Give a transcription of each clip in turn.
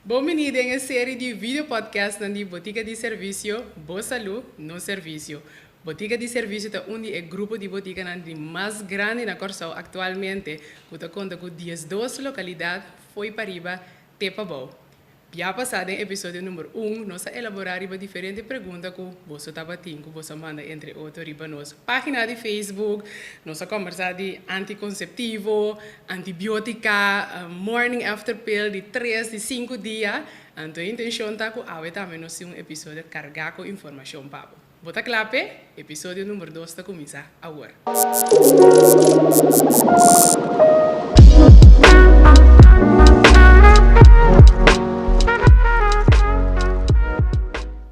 Bem-vindo em série de vídeo podcast na Botica de Serviço, Boa Saúde no Serviço. Botica de Serviço é um grupo de botica mais grande na Corsão atualmente, que conta com 12 localidades, foi para riba, Tepabau. Já passado em episódio número 1, nós elaborar diferentes perguntas que você está batendo, que você manda entre outros riba nossa página de Facebook, nós conversar de anticonceptivo, antibiótica, morning after pill de 3, de 5 dias. Então a intenção está que hoje também nós um episódio carregado com informação para você. Bota clape, episódio número 2 está começar agora.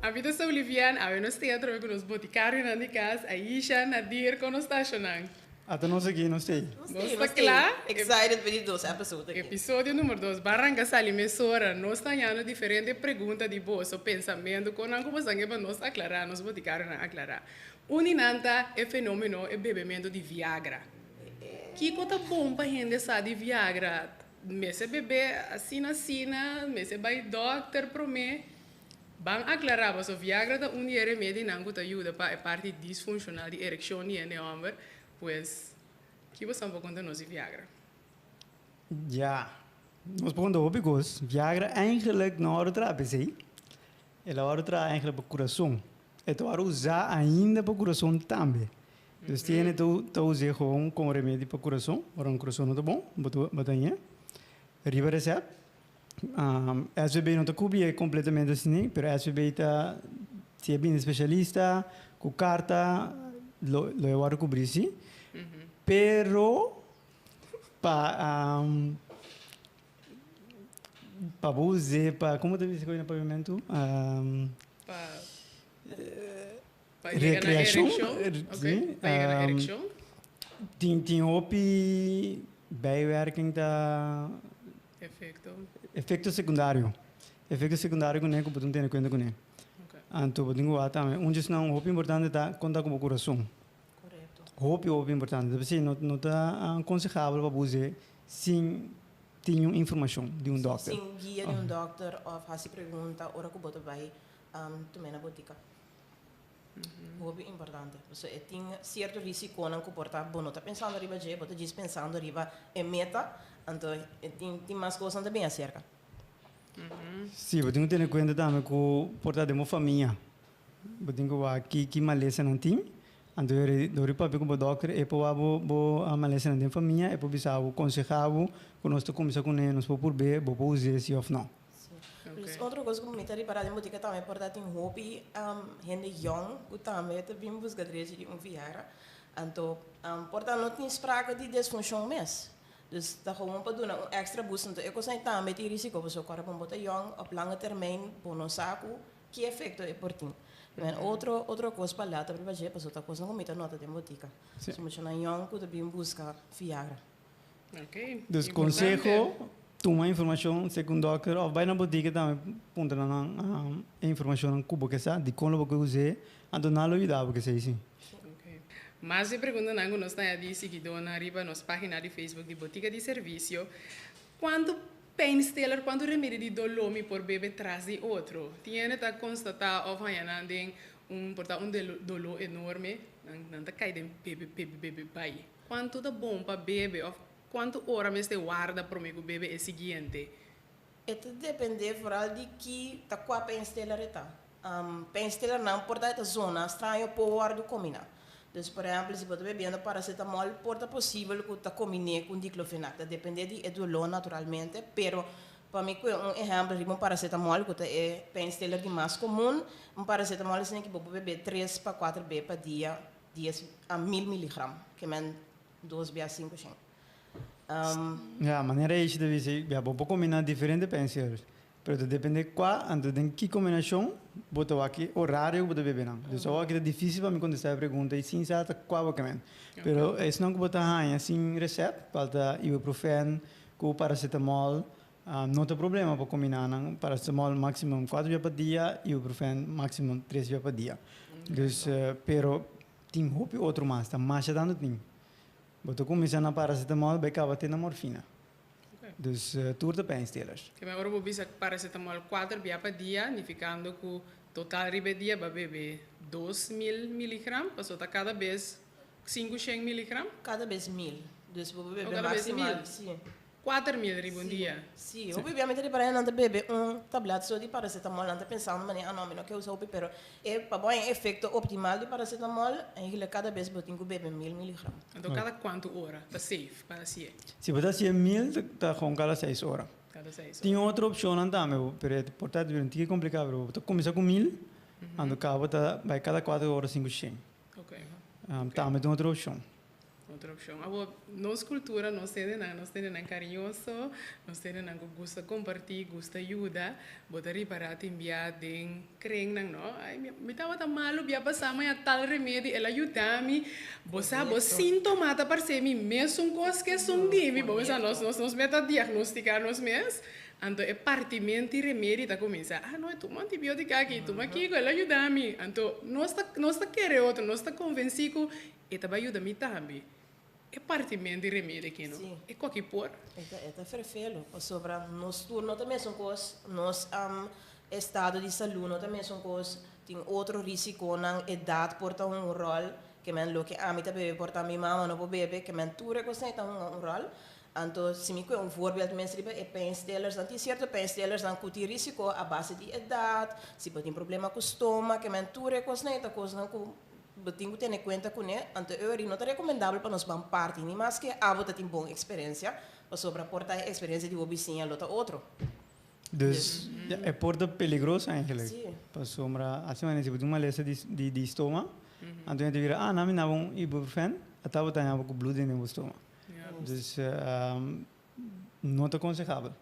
A vida é Olivian, a nós teatro com os boticários na casa, Aisha, Nadir, com nós estacionando. Até nós aqui, não sei. Nós está claro? Excited para dos episódios aqui. Episódio número 2, Barranca Salimesora, nós estamos fazendo diferentes perguntas de bolso, pensamento, com algo para nós aclarar, nós boticários aclarar. Uninanta é fenômeno é bebimento de Viagra. Que coisa bom para a gente saber de Viagra? Mese bebê assim, mese vai doctor para mim. Bang aclarar, mas o Viagra é remédio que ajuda para a parte disfuncional de ereção e no homem, pues, que você pode contar-nos de Viagra? Ja, nós podemos dar because Viagra eigenlijk na hora trabalho, sei? Ela hora trabalho eigenlijk para coração. Então, hora usar ainda para coração também. Então, tem que usar como remédio para coração, ora um coração não é bom, batanha. Riba receita. SVB não está cobrindo completamente assim, mas SVB está se é bem especialista, com carta, lo vai cobrir sim. Pero para usar para como te diz no pavimento Recreação, sim, ereção. tem opi bijwerking da efeito secundário que nem que podem ter conta com ele. Então podemos lá também não opi importante da conta com o coração. Opi importante, deve não está aconselhável para você sem ter informação de doutor. Sem guia de doutor ou fazer pergunta, ora que você vai tomar na botica. Opi importante, você tem certo risco não comportar bom, está pensando arriba já, você diz pensando arriba é meta, então tem mais coisas também acerca. Sim, eu tenho que ter em conta também que portar de uma família, eu tenho que maleza não tem. Então, eu papi como doctor, e po a malesa na família, e po bisa o aconselhava, quando nós começamos com ele, nós por ver, bo usar se ou não. Outra coisa que me está reparando é que também por dar um hobby, gente young, que também também busca direito de Viagra, então portanto não tem spraque de disfunção mesmo. Dus dat gewoon para dar extra boost. Então eu consigo também ter risco para o seu corpo botar young, op lange termijn, bonosaco, que efeito é por ti. Outra coisa para lá, também vai ser para outra coisa, não me nota de botica. Se você não young, que também busca Viagra. Ok. Desconselho, toma informação segundo o doctor, ou vai na botica também, ponta na informação que você sabe, de como você usa, então não lo ajuda porque sei sim. Mas se pergunta não, nós estamos de seguidor na riba nossa página de Facebook de Botica de Serviço, quando painkiller, quando remédio de dolor me por bebê traz de outro, tinha que constatar ou vai na tem dolor enorme, não tá cai de bebê pai. Quanto é bom para bebê, ou quanto hora me se guarda para o bebê é seguinte? Isso depende vooral de que tá qual painkiller está. Painkiller não porta essa zona estranho por guarda combinar. Dus, por exemplo, se você bebendo paracetamol, porta possível que você combine com diclofenac. Depende de dolor naturalmente, pero para mim, um exemplo de paracetamol, que é painkiller de mais comum, paracetamol é que você beber 3 para 4 vezes por dia, 10 a 1000 miligramas, que é 2 a 5 sim. A maneira é deve ser, vou combinar diferentes painkillers. Pero depende de qual, então tem que combinação, botar aqui horário para beber não. Então aqui é difícil para mim contestar a pergunta e sim sabe qual é que é. Pero é não que botar assim receita, falta ibuprofeno, com paracetamol, não tem problema para combinar não. Paracetamol máximo 4 vezes por dia, ibuprofeno máximo 3 vezes por dia. Então, pero tem outro mais, tá mais dando tem. Botar começar na paracetamol, vai acabar tendo morfina. Dus toer de pijnstillers. Que me oro bisa paracetamol 4 via per dia, significando que total ribe dia ba bebe 2.000 miligram, passou a cada vez 500 miligram, Cada vez 1.000. Dus we Oh, bebem cada vez maximal. 1.000? Sim. 4.000 ribe un dia. Sim, obviamente para não beber tablete só de paracetamol, não pensando, mas não, não quero usar, pero é para bom efeito optimal de paracetamol, eigenlijk cada vez botin que bebe 1.000 miligram. Então, cada quanto hora? Para safe, para si. Se você tiver 1.000, está com cada 6 horas. Cada 6 Tem outra opção também, mas portanto, é um pouco complicado. Você começa com 1.000, ando cabo vai cada 4 horas 500. Ok. Também tem outra opção. Outra opção. Nossa cultura, nós temos carinhoso, nós temos que gosta compartilhar, gosta ajudar, botar reparar, enviar, den, creem não, ai, me estava tão malo, via passar, mas tal remédio, ela ajuda-me, bossa, sintoma, para ser me mesmo coisa que são de mim, bossa, nós meta diagnosticar nós mesmos, então é partimento e remédio tá começa, não, é toma antibiótica aqui, toma aqui, ela ajuda-me, então nós tá querendo outro, nós tá convencido, e tá vai ajudar-me também. É partimento de remédio aqui, não? Sim. É qualquer por. É ferfelo. Sobre nós turno também são coisas, nós estado de saúde também são coisas, tem outro risco na idade porta rol, que men lo que a mim também porta minha mama não bebê, que men tudo coisa tem rol. Então, se me voorbeeld mensen die pijnstillers, dan die certo pijnstillers dan kuti risiko a base de idade, se pode ter problema com estômago, que men tudo coisa nem coisa não tenho que ter conta com ele, então eu não é recomendável para nós vamos parte, nem mais que a botar tem boa experiência, para sobreportar a experiência de vizinha outra outro. Dus é porta peligroso eigenlijk. Sim. Para sombra, assim maneira se você uma lesa de estômago, então ele vira, não me dá um ibuprofen, até botar um pouco blood no estômago. Dus não é aconselhável.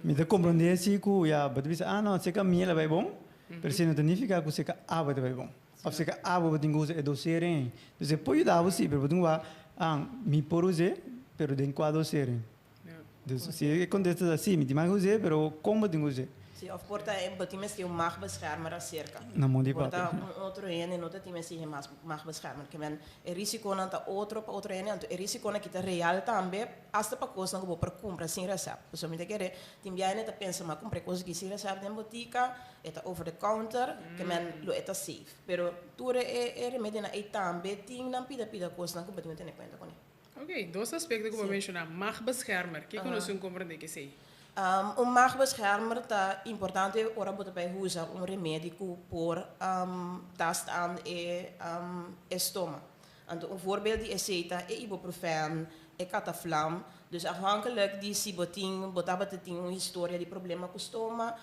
Me dá compreender se que você pensa, não, se que a minha vai bom, mas se não significa que se que a vai bom. Of se que a vai ter que doseren. Dus depois dá você, mas você vai, me por usar, pero tem que doseren. Dus se acontece assim, me tem mais usar, pero como tem que usar? Sim, of porta é botimes que mag beschermen acerca. Na mão de Porta papo. outro ene, não tem times que mag beschermen, que men é risiko na ta outro ene, então é risiko na que tá real também, hasta para coisa não vou para comprar sem receita. Pessoal me te querer, tem biane tá pensa mas comprar coisa que sem receita na botica, é over the counter, que men lo é safe. Pero tudo é remédio na e também tem na pida coisa não que botar em conta com ele. Ok, dois aspectos que eu vou mencionar. Mag beschermer. O que nós vamos compreender que sei? Magbeschermer é importante ora botar para usar remédio por tast aan estômago. Então, voorbeeld die aceita é ibuprofen, é cataflam. Dus afhankelijk die se botava tem uma história de problema com o estômago,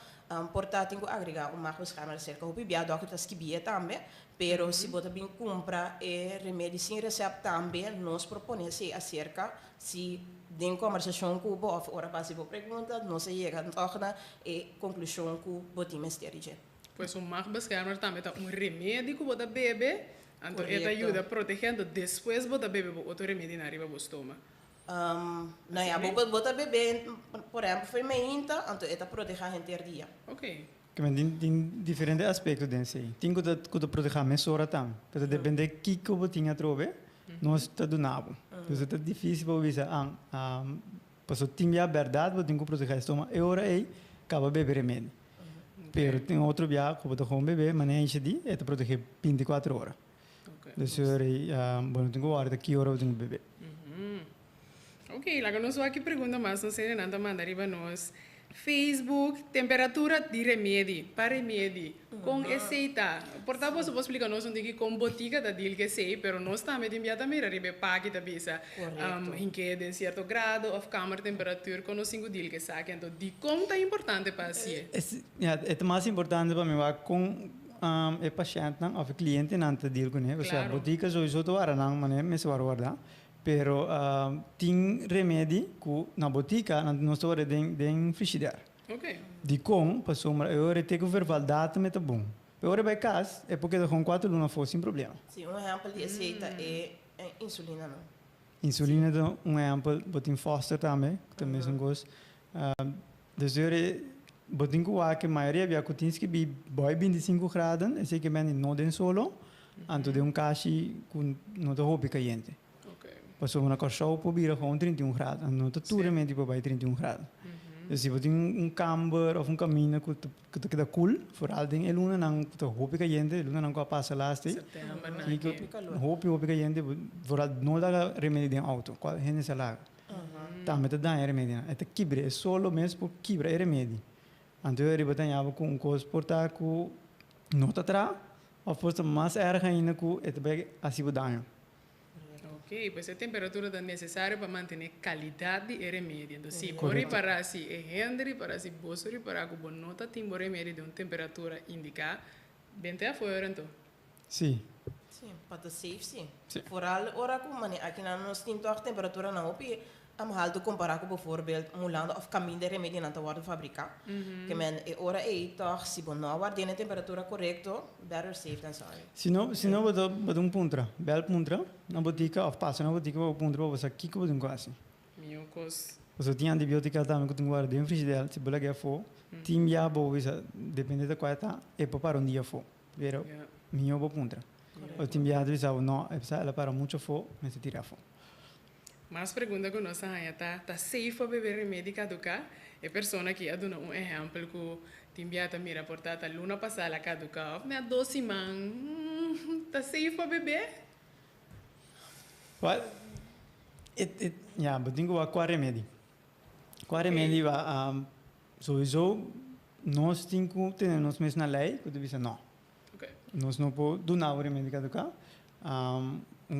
portanto, tem que agregar magbeschermer cerca. O bia doctor está esquibia também, pero se botar bem compra remédio sem receita também, nós propomos acerca se de conversação com o bof, ora base por pergunta, não se chega a e conclusão com o botim esterige. Pois mag beschermer também tá remédio que você bebe, então ele ajuda protegendo, depois você bebe outro remédio na riba do estômago. Não é, você bebe, por exemplo, fermenta, então ele protege a gente dia. Ok. Que tem diferentes aspectos desse aí. Tem que proteger a mesora também. Porque depende de que você tinha trove, nós está do nabo. Então é difícil para você para tem a verdade, você tem que proteger o estômago. E ora aí, acaba beber remédio. Pero tem outro dia que você come beber, mas nem enche de, é proteger 24 horas. Então aí, bueno, tem que guardar que hora você tem que beber. Ok, lá que nós aqui pergunta mais, não sei nada mandar para nós. Facebook, temperatura de remédio, para remédio, com receita. Portanto, você pode explicar nós onde que com botica da deal que sei, pero nós também também arriba pague da bisa, em que de certo grado of câmara temperatura com os 5 deal que sabe, então de conta é importante para si. É mais importante para mim com o paciente ou o cliente não te deal com ele, ou seja, botica só isso tu ara não, mas me se guarda. Pero tem remédio que na botica não estou em frigideira. Ok. De com, para sombra, eu tenho que ver validade mas tá bom. Eu vai casa é porque com 4 lunas foi sem problema. Sim, exemplo de receita é insulina não. Insulina é exemplo, botin Foster também, que também são coisas. Então botin que a maioria via que tem que be boy 25 graus, é que men não den solo, anto de caixa com não te roupa caliente. Passou uma corção por bira com 31 graus. Não tá tudo remédio para baixo 31 graus. Se você tem camber ou caminho que te queda cool, vooral ding eluna nang te hopi kayende, eluna nang ko passa laste. Setembro, né? Hopi kayende, vooral no da remédio de auto. Qual hene sala. Tá, mas tá dando remédio. É kibre, é solo mesmo por kibre é remédio. Então eu ribatanya com coisa portar com nota tra, ou fosse mais erga ainda com é também assim o dano. Ok, pois a temperatura é necessária para manter qualidade de remédio. Então, se for reparar se é render, para se você reparar com boa nota, tem bom remédio de uma temperatura indicada, bem até fora, então. Sim. Sim, para ter safe, sim. Vooral, ora como mani, aqui na nós temos a temperatura não opi, am halto comparar com bijvoorbeeld mulando of caminho de remédio não worden fabricar. Que men ora toch se bom não guarda na temperatura correta, better safe than sorry. Se não botar puntra, bel puntra, na botica of passa na botica o puntra você aqui que botar quase. Meu cos. Você tem antibiótica também que tu guarda dentro frigideira, se bola que for, tim já boa, depende da qual tá, é para dia for. Vero, minha boa puntra. O tim já deve saber não, é para ela para muito for, mas se tira for. Mas pergunta que nós tá safe para beber remédio caducar? É pessoa que aduna um exemplo que timbiata mira portata a luna passada caducar, né 12 man, tá safe para beber? Well, ja, bedenken we qua remédio. Qua remédio va sowieso nós temos nós mesmos na lei, que deve ser não. Okay. Nós não podemos do não remédio caducar.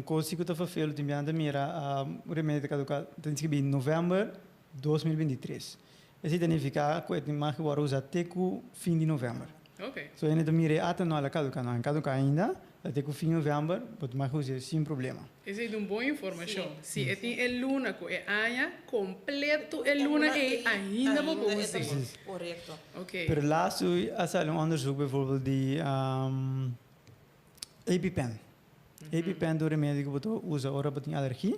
Coisa que eu estou fazendo também anda mira o remédio caducar tem que ser em novembro 2023. Isso significa que tem mais que vou usar até o fim de novembro. Ok. So ainda mira até não ela caducar não, caducar ainda até o fim de novembro, pode mais usar sem problema. Essa é uma boa informação. Se tem a luna que é aia completo, a luna é ainda vou usar. Correto. Ok. Per laatst is er een onderzoek bijvoorbeeld die EpiPen. EpiPen door de medici que usa ora para ter alergia.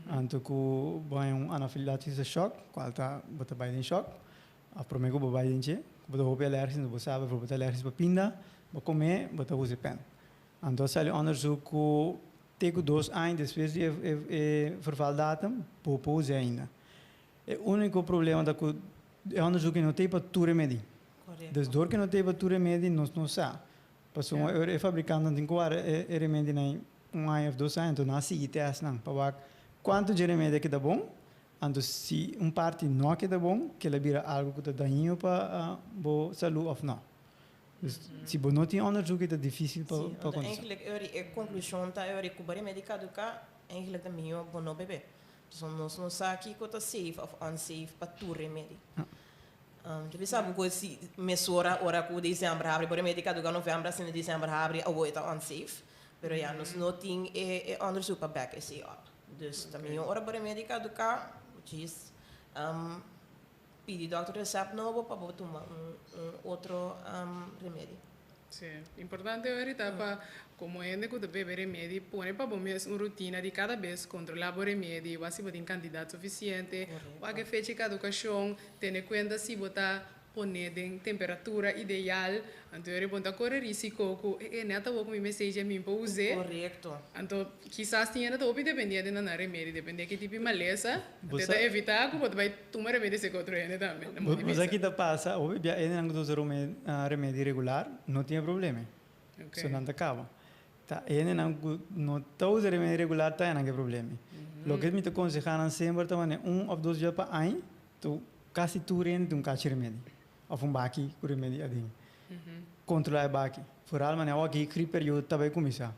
Anto que vai anafilaxis shock, qual tá bota vai em shock. A promego bo vai dinche, bota hope alergia, no sabe bijvoorbeeld alergia para pinda, bo comer, bota usa pen. Anto sal onderzoek que tegen 2 anos depois de vervaldatum, po usa ainda. O único problema da que é onderzoek que não tem para tu remédio. Dus door que não tem para tu remédio, não sabe. Passou é fabricante tem que remédio nem ano ou 2 anos, então não se teste não. Para quanto de remédio que dá bom, então se parte não que dá bom, que ele vira algo que dá daninho para a saúde ou não. Dus se você não tem onderzoek, é difícil para acontecer. Eigenlijk, a conclusão tá é que o remédio caduca, eigenlijk da minha bom não beber. Então nós não sabe que é safe ou unsafe para tu remédio. Você sabe que se mesura ora que dezembro abre, por remédio caduca novembro, se dezembro abre, ou é unsafe. Pero ja, nós não tem onderzoek para back esse up. Dus também ora por remédio caduca, which is pedir doctor recept novo para tomar outro remédio. Sim, importante é para como é que você bebe remédio, põe para bom uma rotina de cada vez controlar o remédio, se você tem quantidade suficiente, ou que fecha caducação, ter em conta se você poner em temperatura ideal, então eu ponta correr risco que é neta o que me seja mim para usar. Correto. Então, quizás tinha neta opi dependendo da remédio, depende que tipo de maleza, até evitar que você vai tomar remédio se controla também. Mas aqui da passa, o bebê ainda não usa remédio regular, não tinha problema. Só não acaba. Tá, ainda não tá usa remédio regular, tá não tem problema. Lo que me te aconselham sempre também 1 ou 2 dias para ano, tu quase tudo tem caixa remédio. Of baki com remédio ading. Controlar baki. Vooral mas aqui aquele período também começa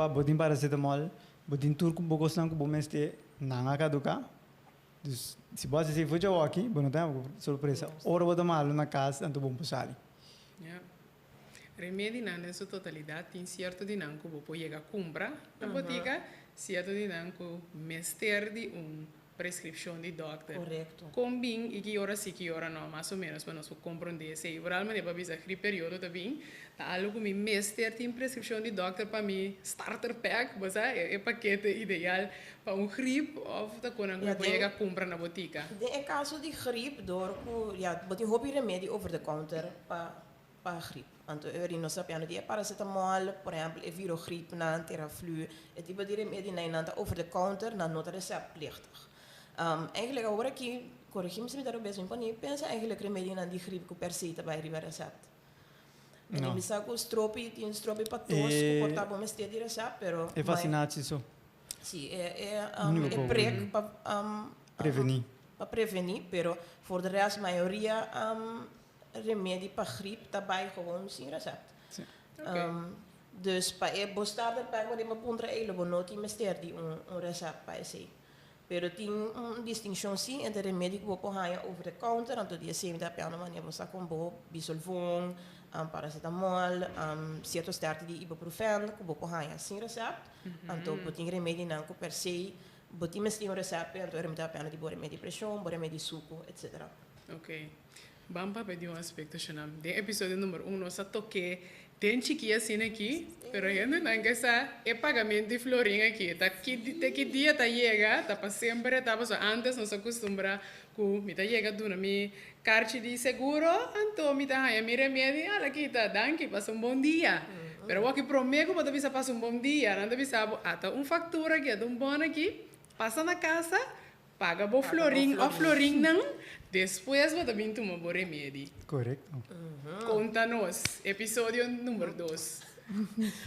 a botar paracetamol, botar turco bocos não que bom este não a caducar. Dus se você se for já aqui, bom não tem surpresa. Ora botar mal na casa, então bom passar. Remédio na sua totalidade tem certo dinâmico que você chega a comprar na botica, certo dinâmico mestre de prescrição de doctor. Correto. Combin e que hora sim, que hora não, mais ou menos, para nós compreender. Se realmente para bisa aquele período também, tá algo que me mestre tem prescrição de doctor para mim starter pack, mas é paquete ideal para gripe ou tá quando você chega a comprar na botica. Em caso de gripe, door ja, wat je hobby remédio over de counter para para gripe. Então, eu não sabia de paracetamol, por exemplo, é virogripe, não Theraflu, é tipo de remédio não over the counter, não nota receptplichtig. Eigenlijk agora aqui, corrigimos se me dar o mesmo, pensa eigenlijk remédio não de gripe que per se também riba recept. No. Mi sa che stropi para todos, que portava uma esteira de recept, pero... É fascinante isso. Sim, Único é preg para prevenir. Para prevenir, pero voor de rest, maioria remédio para gripe também gewoon sem recept. Sim. Dus para bostar de pega de uma pontra ele, bo não tem mister de recept para esse. Pero tem distinção sim entre remédio que você ganha over the counter, então dia sempre da piano mania você com bisolvon, paracetamol, certos starten de ibuprofen, que você ganha sem recept, então você tem remédio não que per se você tem um recept, então remédio da piano de remédio de pressão, remédio de suco, etc. Ok. Vamos para pedir um aspecto, Shanam. De episódio número 1, nós toquei tem chiquinha assim aqui, pero ainda não que essa é pagamento de florim aqui. Tá que dia tá chega, tá para sempre, tá para antes nós acostumbra com me tá chega do mi cartão de seguro, então me tá aí me remédio, ela aqui tá danke, passa bom dia. Pero o que prometo para você passar bom dia, não deve saber, tá fatura aqui, bom aqui, passa na casa, paga o florim, o florim não. Depois você também toma o remédio. Correto. Conta-nos, episódio número 2.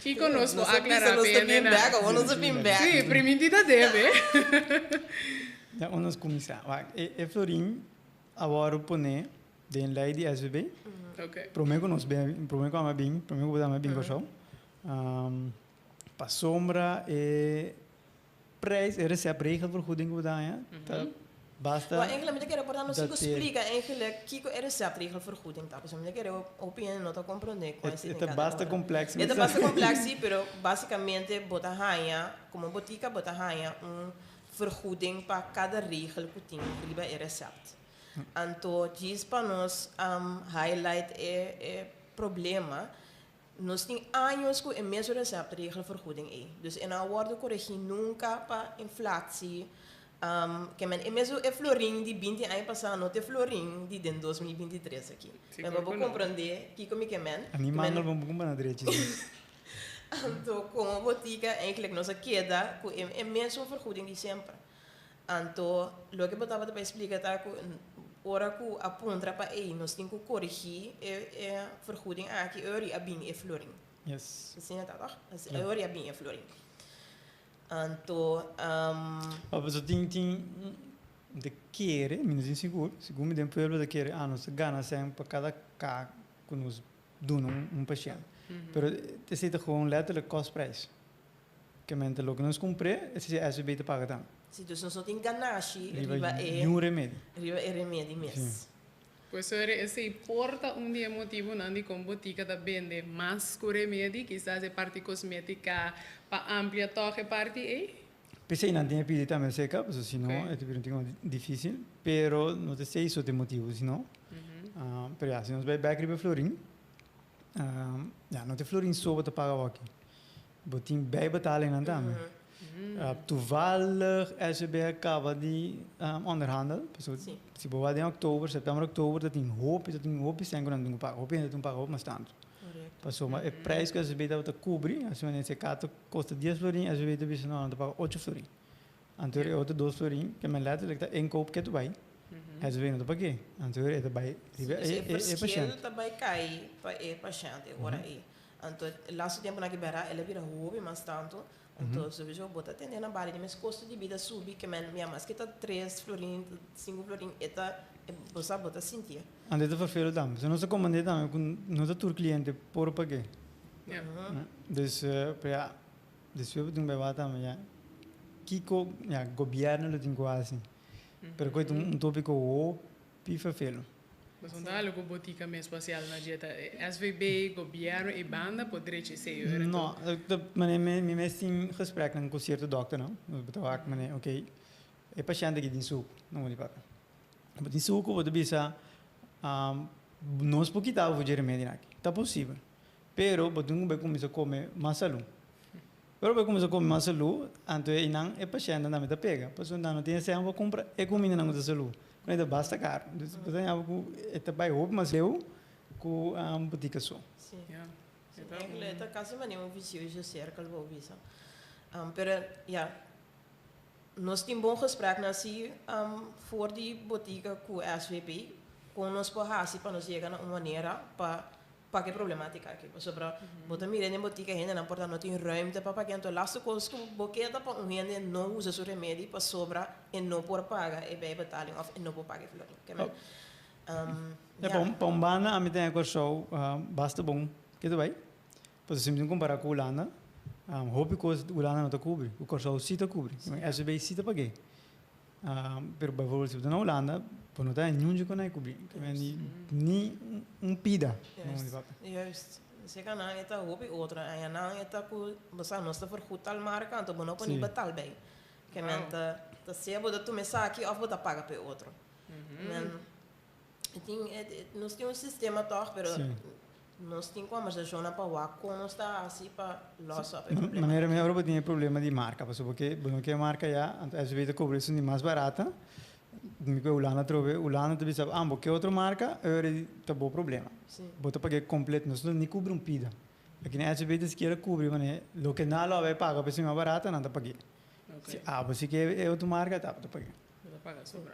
Que conosco aclarar Não bem. Sim, primeiro deve. Já vamos começar. Florim, agora põe den lei de SVB. Ok. Prometo nós bem, prometo que bem, prometo que dá bem com para sombra e prijs, recept regelvergoeding que dá, basta. Maar eigenlijk moet ik er dan nog explicar eigenlijk que é receptregelvergoeding tá, porque eu quero opinião não tô compreendendo com esse. É basta complexo. É basta complexo, sim, pero basicamente bota ganha, como botica bota ganha vergoeding para cada regel que tem que é recept. Então, diz para nós highlight problema. Nós temos anos que é mesmo receptregelvergoeding é. Dus in een woord corrigir nunca para inflatie. Que é mesmo é florim de 20 anos passado, não é florim de 2023 aqui. Mas vou compreender que como é men. Animal não vamos comprar na direita. Então, como botica, eigenlijk nossa queda, é mesmo vergoeding de sempre. Então, o que eu estava para explicar é que ora que aponta para aí, nós temos que corrigir é vergoeding aqui, é bem é florim. Yes. Assim é tá, é bem é florim. Então, mas eu tenho de querer, menos inseguro, segundo me deu para de querer, nós ganha sempre para cada cá que nos dão paciente. Pero esse é gewoon letterlijk kostprijs. Que mente lo que nós comprei, esse é SBB te paga também. Sim, então nós não tem ganache, riba é um remédio. Riba é remédio mesmo. Pois esse importa dia motivo não de como botica da vende mais que remédio, quizás é parte cosmética para ampliar toque parte aí. Pensei não tinha pedido também seca, porque senão é tipo difícil, pero não sei isso tem motivo, senão. Pero já, se nós vai back riba florim, já não tem florim só para pagar aqui. Botin bij betaling aan dame. Toevallig SCB acaba de onderhandelen. Se boa em outubro, setembro, outubro, dat tem hoop sem quando não paga, hoop ainda não paga, hoop mas tanto. Passou, mas o preço que a SCB deve cobrir, assim nesse caso custa 10 florim, a SCB deve não paga 8 florim. Então é outro 2 florim, que me leva a inkoop que tu vai. A SCB não paga, então é vai. É paciente. Também cai para paciente agora aí. Então, laatste tempo na Guibera, ela vira hobby, mas tanto. Então, se eu botar atender na barra, mas custo de vida subir, que minha masqueta 3 florim, 5 florim, eta, você bota sentir. Ande te vervelen dan. Dus onze commandant dan, onze tourcliënten por pagar. Dus ja, dus we doen bij wat dan, ja. Kiko, ja, governo lo tem quase. Pero coito tópico o pi vervelen. Mas não dá algo botica mais espacial na dieta. SVB, governo e banda poderia ser. Não, mas me mesmo em gesprek com um certo doctor, não? Eu betava que mané, ok, é paciente que tem suco, não vou lhe pagar. Mas tem suco, vou te bisa, nós por que tá o remédio aqui? Tá possível. Pero, vou vai começar a comer mais salu. Pero vai começar a comer mais salu, então é paciente não me tá pega. Passou não tem essa vou comprar é comida não da salu. Quando basta caro. Então algo é também roubo, mas eu com boutique só. Sim. Ja. Sim, Então, eigenlijk, dat kan ze maar niet een vicieuze cirkel bouwen. Pero, ja, nós temos bom gesprek nasi voor die boutique com SVP, com nós por hasi para nós chegar na maneira para que problemática aqui. Sobre botar mira na boutique ainda não porta não tem ruimte para pagar então laatste coisa que boqueta para gente não usa seu remédio para sobra e não por pagar e bem betaling of e não por pagar flor. Para bana a mim tem agora show basta bom que tu vai. Pois se me comparar com Holanda, hobby coisa Holanda não está cobre, o corso sim está cobre. SVP sim está paguei. Pero por favor se na Holanda por não ter nenhum de conai cobre, nem pida. Juist. Ze gaan aan het hobby outra, en je na het ku basa nós está vergoed al marca, então não pode betal bem. Que menta, tá se boda tu me aqui of boda paga pe outro. Men nós temos sistema toch, pero nós temos conversação para o com nós está assim para losa pe problema. Maneira melhor para ter problema de marca, porque bueno que a marca já, às vezes cobre isso mais barata. Mi que Holanda trove, Holanda também sabe, porque outra marca, tá bom problema. Bota pagar completo, nós não cobre pida. Aqui na SBT se quer cobrir, mas lo que nada vai pagar, para ser mais barata, não tá pagar. Você quer é outra marca, tá pagar. Tá pagar sobra.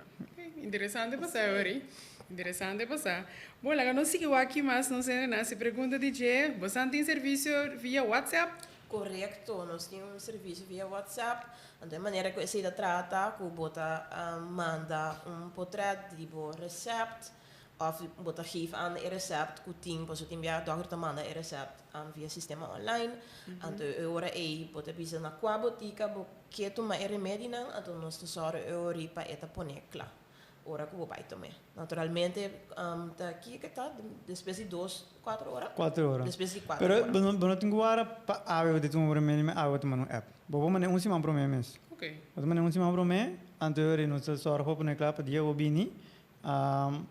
Interessante passar, Ori. Interessante passar. Bom, lá não sigo aqui mais, não sei nada. Se pergunta DJ, você tem serviço via WhatsApp? Correto, nós temos serviço via WhatsApp. De maneira que você trata, que bota manda portret tipo recept, of bota geef aan een recept, que tem, pois tem via dokter manda een recept via sistema online. Então euro bota bisa na qua botica, que tu ma remédio não, então nós tesoro euro para eta ponecla. Ora que vou pai também. Naturalmente, tá aqui que tá, depois de 4 horas. 4 horas. Depois de 4 horas. Pero, não tenho agora para a de tu problema, a tu mano app. Vou mandar cima problema. Ok. Vou mandar cima problema, anterior não se só roupa na clapa dia o bini,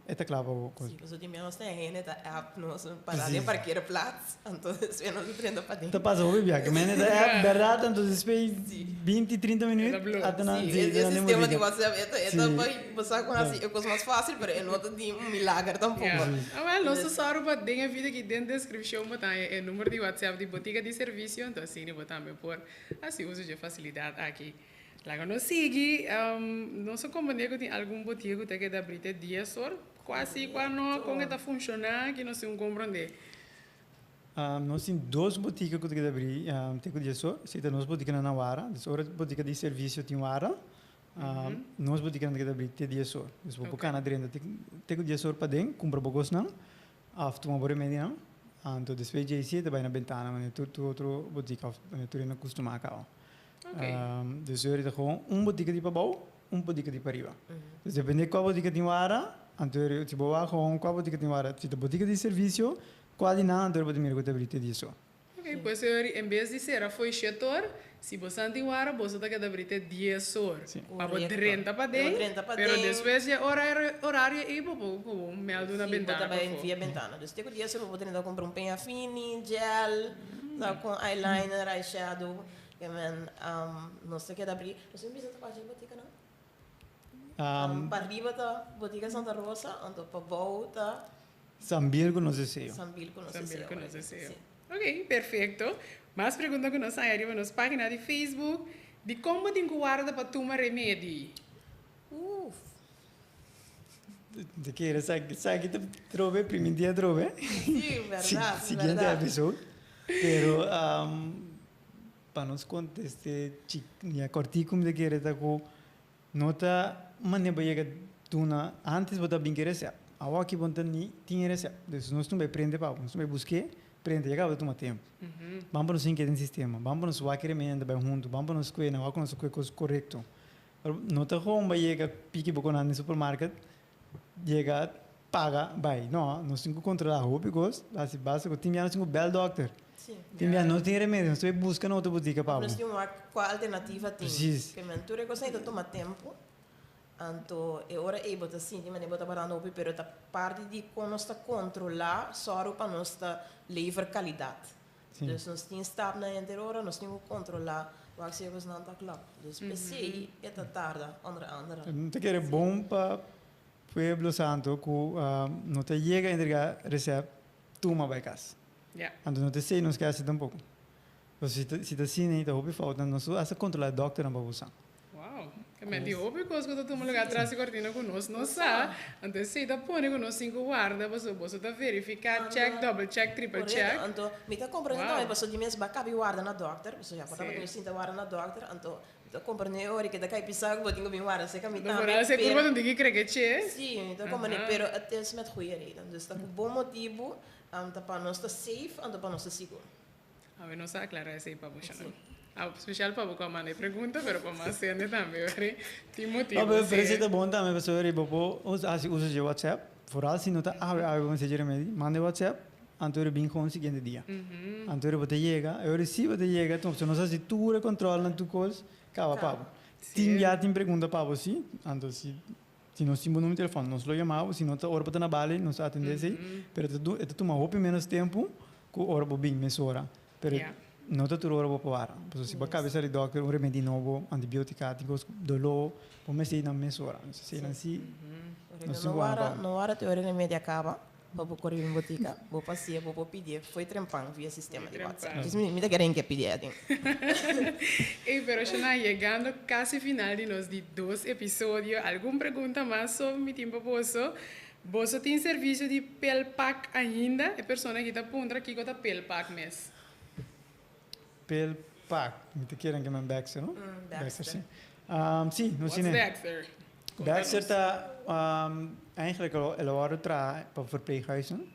eta clapa o coisa. Sim, você tem menos tem a app nós para ali parkeerplaats, então se não se prende para dentro. Tá passa o viaje, mas é app verdade, então depois 20, 30 minutos até na esse sistema de WhatsApp é vai passar com assim, é coisa mais fácil, mas é nota de milagre tampouco. Well, nós só para ter a vida que dentro da descrição botar o número de WhatsApp de botica de serviço, então assim, botar por assim uso de facilidade aqui. Lá não sigue, não sei como nego tem algum botigo que da brita dia só, quase quando como está funcionando, que não sei compreender. Nós temos 2 boticas que tem abrir, tem que dizer só, se tem 2 boticas na Nawara, outra botica de serviço tem Nawara, nós boticas na que abrir tem dia só. Então vou buscar na dentro, tem que dizer só para dentro, compra bogos não, after uma boa média não, então depois de aí vai na ventana, mas tu outro botica, tu não costuma cá. Dus er is gewoon een boutique die bouwt, een boutique die pariva. Dus depende qual boutique die wara, anterior tipo wa gewoon qual boutique die wara, se a boutique de serviço, qual de nada anterior pode me recolher brite disso. Ok, pois em vez de ser a foi setor, se você não tem hora, você tem que dar brite 10 horas. Para 30 para dentro, mas depois de horário é para meldo na ventana. Também via ventana. Dus tem que dia você pode tentar comprar penha fini, gel, com eyeliner, eyeshadow. Men não sei que abrir. Você me visita para a botica não? Para arriba da botica Santa Rosa, então para volta. Sambilco não sei. Sambilco não sei. Ok, perfeito. Mais perguntas que nós saímos na nossa página de Facebook de como tem que guardar para tomar remédio. De que era sabe que trove primeiro dia trove? Sim, verdade. Seguinte episódio. Pero para nos contestar, a corticum de que era com nota maneira para tuna antes botar bem que receita. A aqui botar ni tinha receita. Então nós não vai prender para, nós vai buscar, prende chega vai tomar tempo. Vamos para nos inquietar sistema, vamos para nos vai querer menda vai junto, vamos para nos coisa, vamos para nos coisa correto. Nota como vai chegar pique boconan no supermercado, chega paga, vai, não, nós temos que controlar o hobby gosto, assim básico, tem já nós temos bel doctor. Não tem remédio, nós temos buscar na outra botica para. Nós temos qual alternativa tem. Que mentura que você toma tempo, então é hora de botar assim, mas não botar para não pero a parte de como nós está controlar só para nós está levar qualidade. Então nós temos estar na interior, nós temos controlar o que você não está claro. Então PC é tarda, andere. Não tem bom para Pueblo Santo que não te chega a entregar receita toma bij casa. Ja. En dan te zeggen, nos que assim tampouco. Se tá assim, né, tá houve falta, nós essa controlar o doctor não vai usar. Wow. Que me di hobby cos que tu lugar atrás e cortina conosco, não sa. Então se tá põe conosco 5 guarda, você tá verificar, check, double check, triple check. Então, me tá comprando também, você de mês bacabi guarda na doctor, você já pode ter cinta guarda na doctor, então tô comprando hora que daqui pisar que botinho bem guarda, você que me tá. Agora você curva não diga que che? Sim, então como né, pero até se met goeie reden. Dus tá com bom motivo, tá para nós tá safe, tá para nós tá seguro. A ver, não sa aclarar esse aí para você não. Especial para você mandar pergunta, pero para mais gente também, verdade? Tem motivo. Ah, mas parece que é bom também, pessoal, e bobo, usa de WhatsApp, vooral se não tá, vamos dizer mesmo, manda WhatsApp, anto bem com o seguinte dia. Anto você chega, eu recebo você chega, então se não sabe se tu controla tu coisa, cava papo. Tem já tem pergunta para você, anto se não se no telefone, nós lo chamamos, se não tá hora para na bala, nós atendemos, pero tu toma roupa menos tempo, com hora para bem mesora, pero não tá tudo hora para parar. Porque se para cabeça de doctor, um remédio novo, antibióticos, dolor, por me sei na mesora, se não se não hora te hora remédio acaba. Vou correr em botica, vou passear, vou pedir, foi trempão via sistema de WhatsApp. Diz me tá querendo que pedir, assim. E pero já chegando quase final de nos de 2 episódios, alguma pergunta mais sobre mi tempo posso? Você tem serviço de pelpack ainda? A pessoa que está punta aqui com a pelpack mes. Pelpack, me querem que me Baxter, não? Baxter. Sim. Sim, no What's cinema. Baxter? Baxter está eigenlijk al para verpleeghuizen,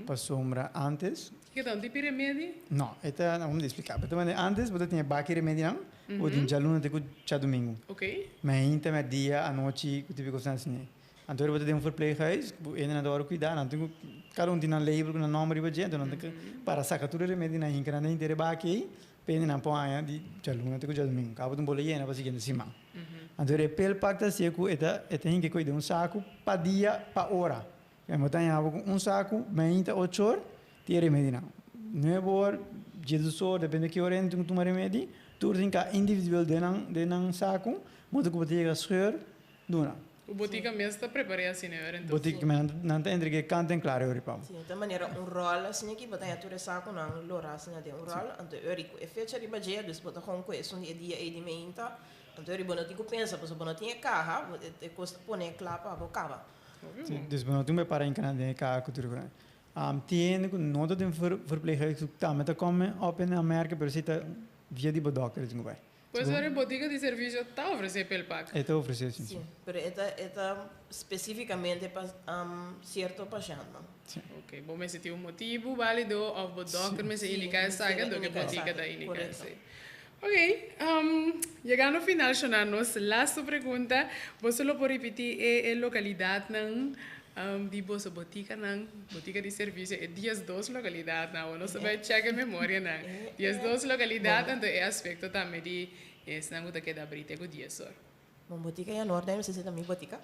para sombra antes. Que tal tipo de remédio? Não, esta vamos explicar. Então, antes você tinha baqui remédio não, ou tinha jaluna te com domingo. Ok. Mas ainda mais dia, à noite, que tipo coisa assim. Então você tem verpleeghuis, ele não dá cuidar, então cada um tem um label com um nome de gente, então para sacar tudo remédio na hinca, não tem baqui, pende na ponha de jaluna te com domingo. Acaba de boleia na base de cima. Então, o pelpack está seco, esta hinca cuida saco para dia, para hora. Eu tenho saco, 28 horas, tem remédio. 9 horas, 18 horas, depende de que hora tu toma remédio, tu tem que individual de saco, mas tu pode chegar scheur, dona. O botica mesmo está preparado assim, né? Então. Botica mesmo, não tem entre que canta em claro, eu reparo. Sim, de maneira rol, assim aqui, botar a tua saco não, lora, assim tem rol, então eu rico, é fecha de badia, dus botar com coisa, dia e de menta. Então, eu não tenho pensa, porque não tinha carro, eu custa pôr clapa, a boca. Dus não tem para em Canadá, carro, cultura. Tem não tem verpleeghuis que também está como open na América, mas está via de doctor, assim vai. Pois a botica de serviço está oferecendo pelpack. É está oferecendo sim. Sim, mas é especificamente para certo paciente. Ok, bom, mas se tem motivo válido, ou o doctor me se indica saga do que botica da indica. Ok, chegando ao final, nos last pergunta, você lo pode repetir a localidade de vossa botica de serviço é 12 localidades, não, não sabe check a memória, não. 12 localidades, então é aspecto também de esse não que da brita com 10 horas. Uma botica é enorme, não sei se também botica.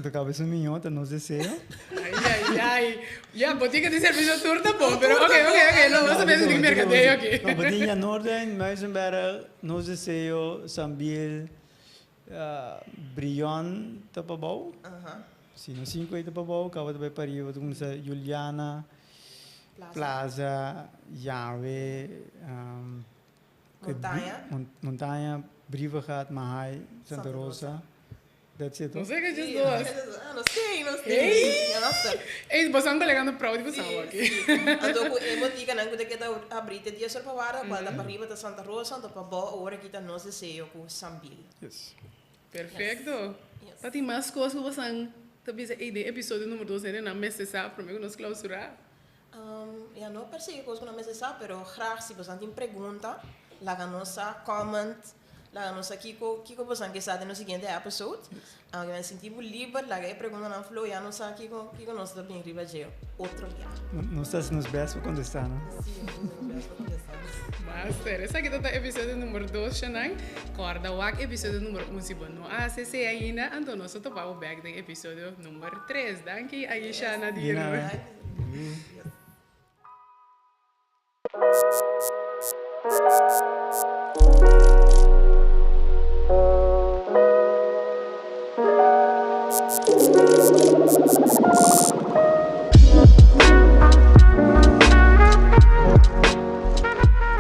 Do cabeça minha, não sei se é. Ai. Já, botica de serviço tour tá bom, pero ok, não vamos saber se tem mercadeio aqui. Não, botica Norden, Meisenberg, não sei se é Sambil, Brion, tá para bom? Sim, no 5 aí tá para bom, acaba de parir, eu como se Juliana, Plaza, Yahweh, Montanha, Brivagat, Mahai, Santa Rosa. That's it. Não sei que é disso duas. Não sei. Ei, você não tá ligando para onde você está aqui. Então, eu vou dizer que eu quero abrir de dia só para vara, para arriba da Santa Rosa, então para boa hora que tá não se sei eu com Sambil. Yes. Perfeito. Tá tem mais coisas que você talvez de episódio número 2 né, na mesa sabe para mim nos clausurar. Eu não percebo coisas que não me sabe, mas graag se você tem pergunta, lá nossa comment. Lá nós aqui que você quer saber no seguinte episódio, eu me senti livre, lá que pergunta não falou, já nós aqui que nós também riba de outro dia. Não está se nos best para contestar, não? Sim, nos best para contestar. Master, esse aqui tá episódio número 2, Xanang. Corda o episódio número 1, se você não acessei ainda, então nós topamos back do episódio número 3. Danke, Aisha Nadir. Yes.